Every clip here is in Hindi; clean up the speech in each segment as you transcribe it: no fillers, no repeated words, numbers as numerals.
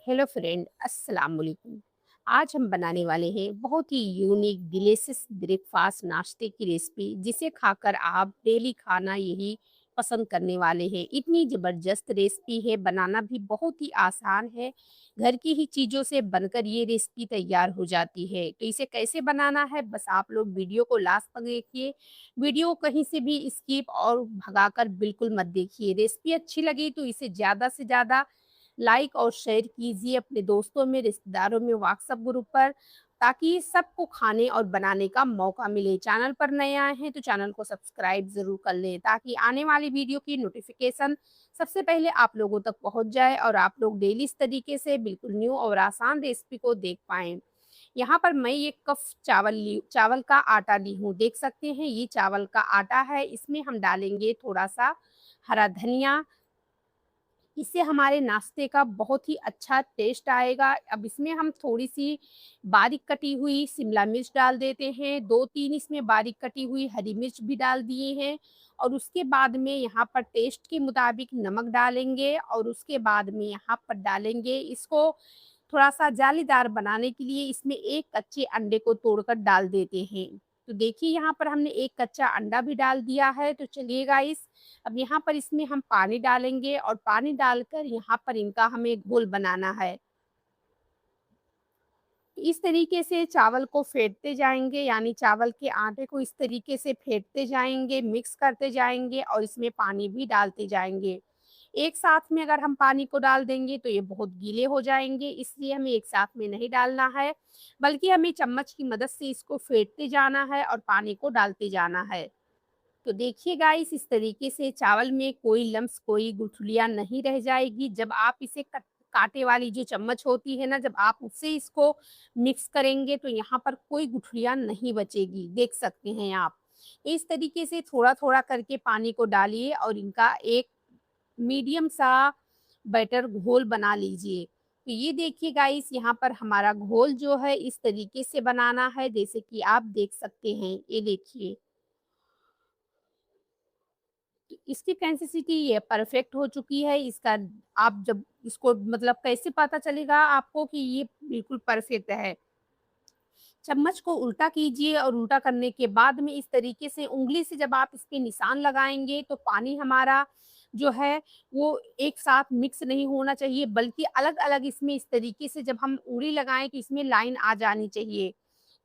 हेलो फ्रेंड, अस्सलाम वालेकुम। आज हम बनाने वाले हैं बहुत ही यूनिक डिलीशियस ब्रेकफास्ट नाश्ते की रेसिपी, जिसे खाकर आप डेली खाना यही पसंद करने वाले हैं। इतनी ज़बरदस्त रेसिपी है, बनाना भी बहुत ही आसान है। घर की ही चीज़ों से बनकर ये रेसिपी तैयार हो जाती है। तो इसे कैसे बनाना है, बस आप लोग वीडियो को लास्ट तक देखिए। वीडियो को कहीं से भी स्किप और भगाकर बिल्कुल मत देखिए। रेसिपी अच्छी लगी तो इसे ज़्यादा से ज़्यादा लाइक और शेयर कीजिए अपने दोस्तों में, रिश्तेदारों में, व्हाट्सएप ग्रुप पर, ताकि सबको खाने और बनाने का मौका मिले। चैनल पर नए आए हैं तो चैनल को सब्सक्राइब ज़रूर कर लें, ताकि आने वाली वीडियो की नोटिफिकेशन सबसे पहले आप लोगों तक पहुंच जाए और आप लोग डेली इस तरीके से बिल्कुल न्यू और आसान रेसिपी को देख पाएँ। यहाँ पर मैं 1 कप चावल का आटा ली हूँ। देख सकते हैं ये चावल का आटा है, इसमें हम डालेंगे थोड़ा-सा हरा धनिया। इससे हमारे नाश्ते का बहुत ही अच्छा टेस्ट आएगा। अब इसमें हम थोड़ी-सी बारीक कटी हुई शिमला मिर्च डाल देते हैं, 2-3 इसमें बारीक कटी हुई हरी मिर्च भी डाल दिए हैं और उसके बाद में यहाँ पर टेस्ट के मुताबिक नमक डालेंगे और उसके बाद में यहाँ पर डालेंगे इसको थोड़ा-सा जालीदार बनाने के लिए इसमें 1 कच्चे अंडे को तोड़कर डाल देते हैं। तो देखिए यहाँ पर हमने 1 कच्चा अंडा भी डाल दिया है। तो चलिए गाइस, अब यहाँ पर इसमें हम पानी डालेंगे और पानी डालकर यहाँ पर इनका हमें घोल बनाना है। इस तरीके से चावल को फेंटते जाएँगे, यानी चावल के आटे को इस तरीके से फेंटते जाएँगे, मिक्स करते जाएँगे और इसमें पानी भी डालते जाएँगे। एक साथ में अगर हम पानी को डाल देंगे तो ये बहुत गीले हो जाएँगे, इसलिए हमें एक साथ में नहीं डालना है, बल्कि हमें चम्मच की मदद से इसको फेंटते जाना है और पानी को डालते जाना है। तो देखिए गाइस, इस तरीके से चावल में कोई लम्स, कोई गुठलियाँ नहीं रह जाएगी। जब आप इसे कट काँटे वाली जो चम्मच होती है ना, जब आप उससे इसको मिक्स करेंगे तो यहाँ पर कोई गुठलियाँ नहीं बचेगी, देख सकते हैं आप। इस तरीके से थोड़ा-थोड़ा करके पानी को डालिए और इनका एक मीडियम सा बैटर घोल बना लीजिए। तो ये देखिए गाइस, यहाँ पर हमारा घोल जो है इस तरीके से बनाना है, जैसे कि आप देख सकते हैं। ये देखिए। तो इसकी कंसिस्टेंसी ये परफेक्ट हो चुकी है। इसका आप जब इसको मतलब कैसे पता चलेगा आपको कि ये बिल्कुल परफेक्ट है? चम्मच को उल्टा कीजिए और उल्टा करने के बाद में इस तरीके से उँगली से जब आप इस पे निशान लगाएँगे तो पानी हमारा जो है वो एक साथ मिक्स नहीं होना चाहिए, बल्कि अलग-अलग इसमें इस तरीके से जब हम उँगली लगाएँ तो इसमें लाइन आ जानी चाहिए।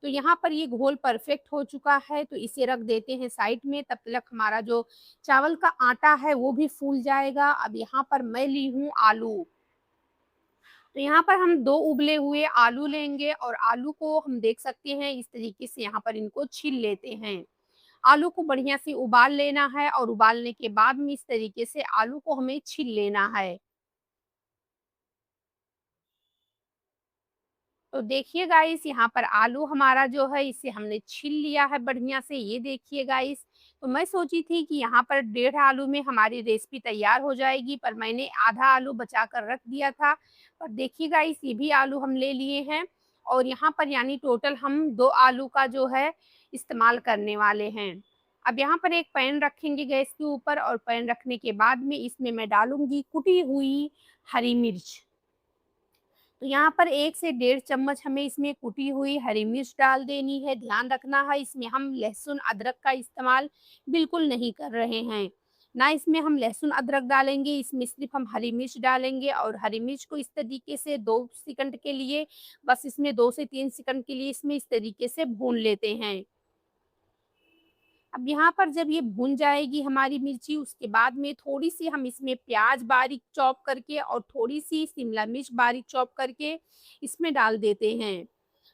तो यहाँ पर ये घोल परफेक्ट हो चुका है, तो इसे रख देते हैं साइड में। तब तक हमारा जो चावल का आटा है वो भी फूल जाएगा। अब यहाँ पर मैं ली हूँ आलू। तो यहाँ पर हम 2 उबले हुए आलू लेंगे और आलू को हम देख सकते हैं इस तरीके से यहाँ पर इनको छील लेते हैं। आलू को बढ़िया से उबाल लेना है और उबालने के बाद में इस तरीके से आलू को हमें छील लेना है। तो देखिए गाइस, यहाँ पर आलू हमारा जो है इसे हमने छील लिया है बढ़िया से, ये देखिए गाइस। तो मैं सोची थी कि यहाँ पर 1.5 आलू में हमारी रेसिपी तैयार हो जाएगी, पर मैंने आधा आलू बचा कर रख दिया था। पर देखिए गाइस, ये भी आलू हम ले लिए हैं और यहाँ पर यानी टोटल हम 2 आलू का जो है इस्तेमाल करने वाले हैं। अब यहाँ पर एक पैन रखेंगे गैस के ऊपर और पैन रखने के बाद में इसमें मैं डालूँगी कुटी हुई हरी मिर्च। तो यहाँ पर 1 से डेढ़ चम्मच हमें इसमें कुटी हुई हरी मिर्च डाल देनी है। ध्यान रखना है, इसमें हम लहसुन अदरक का इस्तेमाल बिल्कुल नहीं कर रहे हैं। ना इसमें हम लहसुन अदरक डालेंगे, इसमें सिर्फ़ हम हरी मिर्च डालेंगे और हरी मिर्च को इस तरीके से 2 सेकंड के लिए, बस इसमें 2 से 3 सेकंड के लिए इसमें इस तरीके से भून लेते हैं। अब यहाँ पर जब ये भुन जाएगी हमारी मिर्ची, उसके बाद में थोड़ी-सी हम इसमें प्याज़ बारीक चॉप करके और थोड़ी-सी शिमला मिर्च बारीक चॉप करके इसमें डाल देते हैं।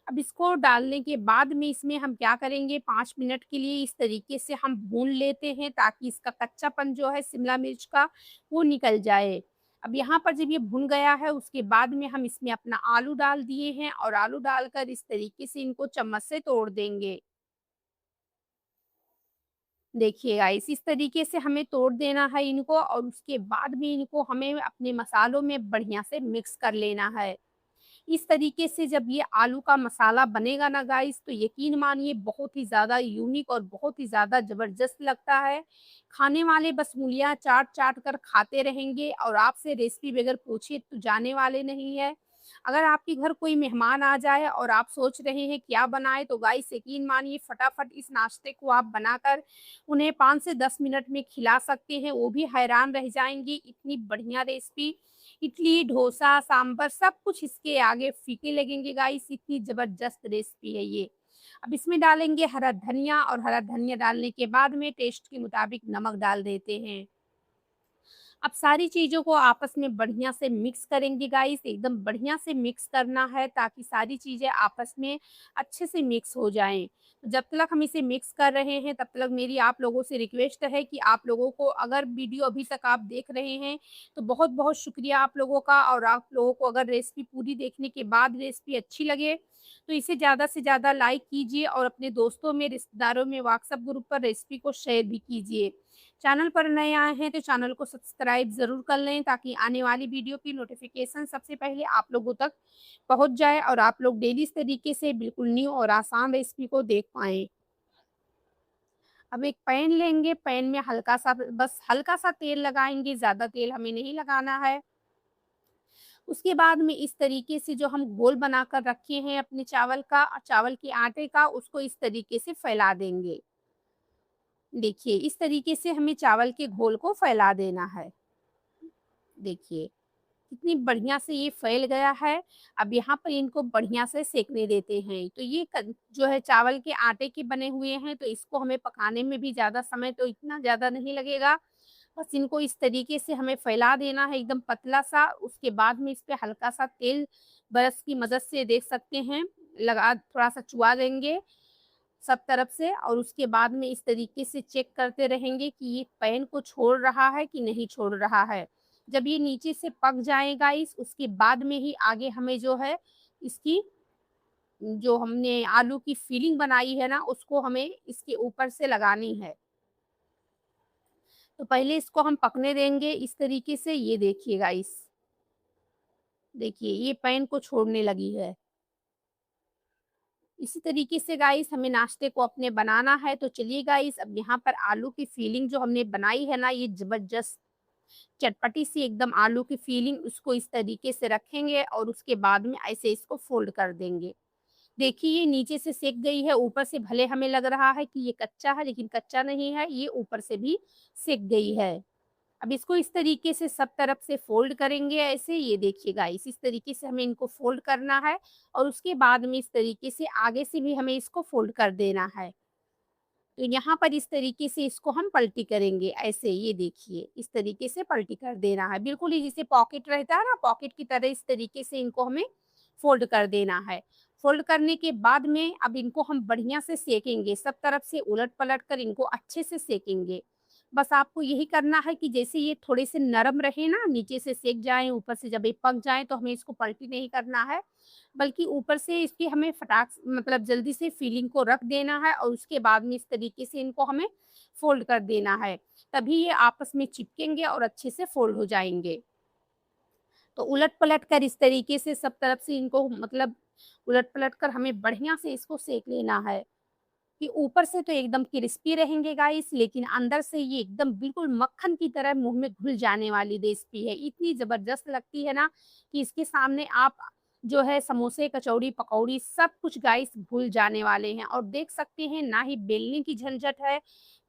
अब इसको डालने के बाद में इसमें हम क्या करेंगे, 5 मिनट के लिए इस तरीके से हम भून लेते हैं, ताकि इसका कच्चापन जो है शिमला मिर्च का वो निकल जाए। अब यहाँ पर जब ये भुन गया है उसके बाद में हम इसमें अपना आलू डाल दिए हैं और आलू डालकर इस तरीके से इनको चम्मच से तोड़ देंगे। देखिए गाइस, इस तरीके से हमें तोड़ देना है इनको और उसके बाद में इनको हमें अपने मसालों में बढ़िया से मिक्स कर लेना है। इस तरीके से जब ये आलू का मसाला बनेगा ना गाइस, तो यकीन मानिए बहुत ही ज़्यादा यूनिक और बहुत ही ज़्यादा ज़बरदस्त लगता है। खाने वाले बस उँगलियाँ चाट-चाट कर खाते रहेंगे और आपसे रेसिपी बगैर पूछे तो जाने वाले नहीं है। अगर आपके घर कोई मेहमान आ जाए और आप सोच रहे हैं क्या बनाएँ, तो गाइस यकीन मानिए फटाफट इस नाश्ते को आप बनाकर उन्हें 5 से 10 मिनट में खिला सकते हैं, वो भी हैरान रह जाएँगी, इतनी बढ़िया रेसिपी। इडली, डोसा, सांभर सब कुछ इसके आगे फीके लगेंगे गाइस, इतनी ज़बरदस्त रेसिपी है ये। अब इसमें डालेंगे हरा धनिया और हरा धनिया डालने के बाद में टेस्ट के मुताबिक नमक डाल देते हैं। अब सारी चीज़ों को आपस में बढ़िया से मिक्स करेंगे गाइस, एकदम बढ़िया से मिक्स करना है ताकि सारी चीज़ें आपस में अच्छे से मिक्स हो जाएँ। जब तक हम इसे मिक्स कर रहे हैं तब तक मेरी आप लोगों से रिक्वेस्ट है कि आप लोगों को अगर वीडियो अभी तक आप देख रहे हैं तो बहुत-बहुत शुक्रिया आप लोगों का, और आप लोगों को अगर रेसिपी पूरी देखने के बाद रेसिपी अच्छी लगे तो इसे ज़्यादा से ज़्यादा लाइक कीजिए और अपने दोस्तों में, रिश्तेदारों में, व्हाट्सएप ग्रुप पर रेसिपी को शेयर भी कीजिए। चैनल पर नए आए हैं तो चैनल को सब्सक्राइब ज़रूर कर लें ताकि आने वाली वीडियो की नोटिफिकेशन सबसे पहले आप लोगों तक पहुंच जाए और आप लोग डेली इस तरीके से बिल्कुल न्यू और आसान रेसिपी को देख पाएँ। अब एक पैन लेंगे, पैन में हल्का-सा बस हल्का-सा तेल लगाएँगे, ज़्यादा तेल हमें नहीं लगाना है। उसके बाद में इस तरीके से जो हम घोल बनाकर रखे हैं अपने चावल का, चावल के आटे का, उसको इस तरीके से फैला देंगे। देखिए, इस तरीके से हमें चावल के घोल को फैला देना है। देखिए, कितनी बढ़िया से ये फैल गया है। अब यहाँ पर इनको बढ़िया से सेंकने देते हैं। तो ये जो है चावल के आटे के बने हुए हैं, तो इसको हमें पकाने में भी ज़्यादा समय तो इतना ज़्यादा नहीं लगेगा। बस इनको इस तरीके से हमें फैला देना है एकदम पतला-सा। उसके बाद में इस पे हल्का-सा तेल ब्रश की मदद से देख सकते हैं, लगा थोड़ा-सा चुआ देंगे सब तरफ से, और उसके बाद में इस तरीके से चेक करते रहेंगे कि ये पैन को छोड़ रहा है कि नहीं छोड़ रहा है। जब ये नीचे से पक जाएगा उसके बाद में ही आगे हमें जो है इसकी जो हमने आलू की फिलिंग बनाई है ना, उसको हमें इसके ऊपर से लगानी है। तो पहले इसको हम पकने देंगे इस तरीके से, ये देखिए गाइस, देखिए ये पैन को छोड़ने लगी है। इसी तरीके से गाइस हमें नाश्ते को अपने बनाना है। तो चलिए गाइस, अब यहाँ पर आलू की फिलिंग जो हमने बनाई है ना, ये ज़बरदस्त चटपटी सी एकदम आलू की फिलिंग, उसको इस तरीके से रखेंगे और उसके बाद में ऐसे इसको फ़ोल्ड कर देंगे। देखिए ये नीचे से सेक गई है, ऊपर से भले हमें लग रहा है कि ये कच्चा है, लेकिन कच्चा नहीं है, ये ऊपर से भी सेक गई है। अब इसको इस तरीके से सब तरफ से फ़ोल्ड करेंगे ऐसे, ये देखिए गाइस, इस तरीके से हमें इनको फ़ोल्ड करना है और उसके बाद में इस तरीके से आगे से भी हमें इसको फ़ोल्ड कर देना है। तो यहाँ पर इस तरीके से इसको हम पलटी करेंगे ऐसे, ये देखिए इस तरीके से पलटी कर देना है। बिल्कुल ही जैसे पॉकेट रहता है ना, पॉकेट की तरह इस तरीके से इनको हमें फ़ोल्ड कर देना है। फ़ोल्ड करने के बाद में अब इनको हम बढ़िया से सेकेंगे, सब तरफ से उलट-पलट कर इनको अच्छे से सेकेंगे। बस आपको यही करना है कि जैसे ये थोड़े से नरम रहे ना, नीचे से सेक जाएँ, ऊपर से जब ये पक जाएँ तो हमें इसको पलटी नहीं करना है, बल्कि ऊपर से इसकी हमें फटाक मतलब जल्दी से फिलिंग को रख देना है और उसके बाद में इस तरीके से इनको हमें फ़ोल्ड कर देना है। तभी ये आपस में चिपकेंगे और अच्छे से फ़ोल्ड हो जाएँगे। तो उलट-पलट कर इस तरीके से सब तरफ से इनको मतलब उलट-पलट कर हमें बढ़िया से इसको सेक लेना है। कि ऊपर से तो एकदम क्रिस्पी रहेंगे गाइस, लेकिन अंदर से ये एकदम बिल्कुल मक्खन की तरह मुँह में घुल जाने वाली रेसिपी है। इतनी ज़बरदस्त लगती है ना कि इसके सामने आप जो है समोसे, कचौड़ी, पकौड़ी सब कुछ गाइस भूल जाने वाले हैं, और देख सकते हैं ना ही बेलने की झंझट है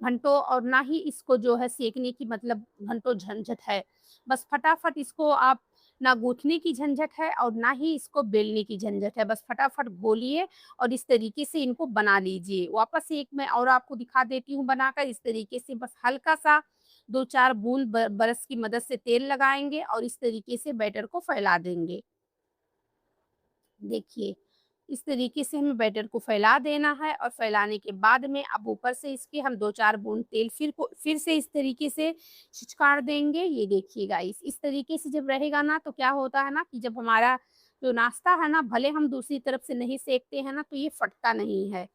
घंटों, और ना ही इसको जो है सेकने की मतलब घंटों झंझट है। बस फटाफट इसको आप ना गूँथने की झंझट है और ना ही इसको बेलने की झंझट है। बस फटाफट घोलिए और इस तरीके से इनको बना लीजिए। वापस से एक मैं और आपको दिखा देती हूँ बनाकर, इस तरीके से बस हल्का-सा 2-4 बूंद ब्रश की मदद से तेल लगाएँगे और इस तरीके से बैटर को फैला देंगे। देखिए, इस तरीके से हमें बैटर को फैला देना है और फैलाने के बाद में अब ऊपर से इसके हम 2-4 बूंद तेल फिर से इस तरीके से छिछकार देंगे। ये देखिए गाइस, इस तरीके से जब रहेगा ना तो क्या होता है ना कि जब हमारा जो नाश्ता है ना, भले हम दूसरी तरफ से नहीं सेकते हैं ना, तो ये फटता नहीं है।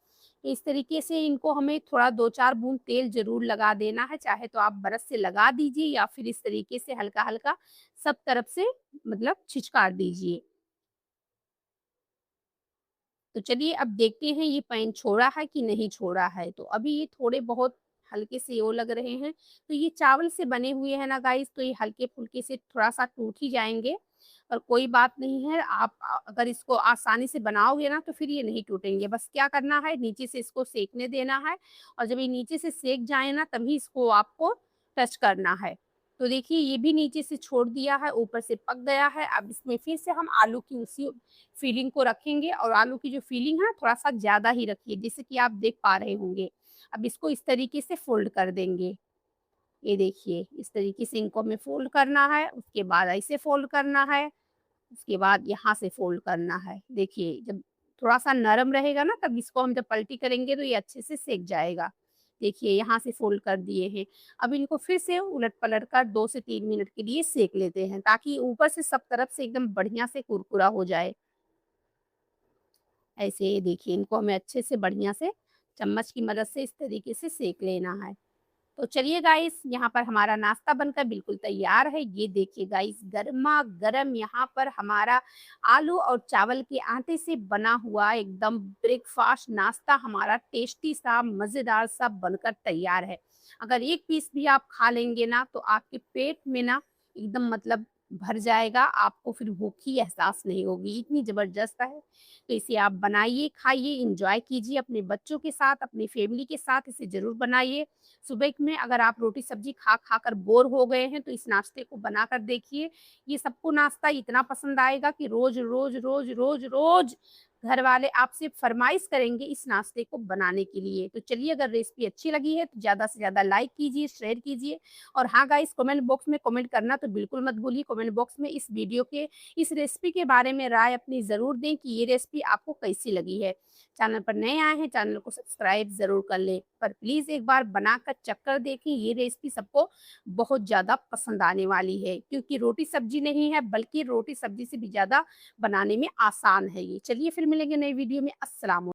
तो इस तरीके से इनको हमें थोड़ा 2-4 बूंद तेल ज़रूर लगा देना है, चाहे तो आप ब्रश से लगा दीजिए या फिर इस तरीके से हल्का-हल्का सब तरफ से मतलब छिछकार दीजिए। तो चलिए अब देखते हैं ये पैन छोड़ा है कि नहीं छोड़ा है। तो अभी ये थोड़े बहुत हल्के से वो लग रहे हैं। तो ये चावल से बने हुए हैं ना गाइस, तो ये हल्के-फुल्के से थोड़ा-सा टूट ही जाएँगे। और कोई बात नहीं है, आप अगर इसको आसानी से बनाओगे ना तो फिर ये नहीं टूटेंगे। बस क्या करना है, नीचे से इसको सेंकने देना है और जब ये नीचे से सेंक जाए ना तभी इसको आपको टच करना है। तो देखिए ये भी नीचे से छोड़ दिया है, ऊपर से पक गया है। अब इसमें फिर से हम आलू की उसी फिलिंग को रखेंगे और आलू की जो फिलिंग है थोड़ा-सा ज़्यादा ही रखिए, जैसे कि आप देख पा रहे होंगे। अब इसको इस तरीके से फ़ोल्ड कर देंगे। ये देखिए, इस तरीके से इनको हमें फ़ोल्ड करना है, उसके बाद ऐसे फ़ोल्ड करना है, उसके बाद यहाँ से फ़ोल्ड करना है। देखिए, जब थोड़ा-सा नरम रहेगा ना तब इसको हम जब पलटी करेंगे तो ये अच्छे से सेक जाएगा। देखिए, यहाँ से फ़ोल्ड कर दिए हैं। अब इनको फिर से उलट-पलट कर 2 से 3 मिनट के लिए सेक लेते हैं ताकि ऊपर से सब तरफ से एकदम बढ़िया से कुरकुरा हो जाए। ऐसे ये देखिए, इनको हमें अच्छे से बढ़िया से चम्मच की मदद से इस तरीके से सेक लेना है। तो चलिए गाइस, यहाँ पर हमारा नाश्ता बनकर बिल्कुल तैयार है। ये देखिए गाइस, गरमा-गरम यहाँ पर हमारा आलू और चावल के आटे से बना हुआ एकदम ब्रेकफ़ास्ट नाश्ता हमारा टेस्टी सा, मज़ेदार सा बनकर तैयार है। अगर एक पीस भी आप खा लेंगे ना, तो आपके पेट में ना एकदम मतलब भर जाएगा, आपको फिर भूख की एहसास नहीं होगी, इतनी ज़बरदस्त है। तो इसे आप बनाइए, खाइए, एन्जॉय कीजिए अपने बच्चों के साथ, अपनी फैमिली के साथ इसे ज़रूर बनाइए। सुबह में अगर आप रोटी-सब्ज़ी खा-खा कर बोर हो गए हैं, तो इस नाश्ते को बनाकर देखिए। ये सबको नाश्ता इतना पसंद आएगा कि रोज़-रोज़, रोज़-रोज़, रोज़ घर वाले आपसे फ़रमाइश करेंगे इस नाश्ते को बनाने के लिए। तो चलिए, अगर रेसिपी अच्छी लगी है, तो ज़्यादा से ज़्यादा लाइक कीजिए, शेयर कीजिए और हाँ गाइस, कमेंट बॉक्स में कमेंट करना तो बिल्कुल मत भूलिए। कमेंट बॉक्स में इस वीडियो के, इस रेसिपी के बारे में राय अपनी ज़रूर दें कि ये रेसिपी आपको कैसी लगी है। चैनल पर नए आए हैं, चैनल को सब्सक्राइब ज़रूर कर लें। पर प्लीज़ एक बार बनाकर चक्कर देखें, ये रेसिपी सबको बहुत ज़्यादा पसंद आने वाली है क्योंकि रोटी-सब्ज़ी नहीं है, बल्कि रोटी-सब्ज़ी से भी ज़्यादा बनाने में आसान है ये। चलिए फिर मिलेंगे नई वीडियो में। अस्सलाम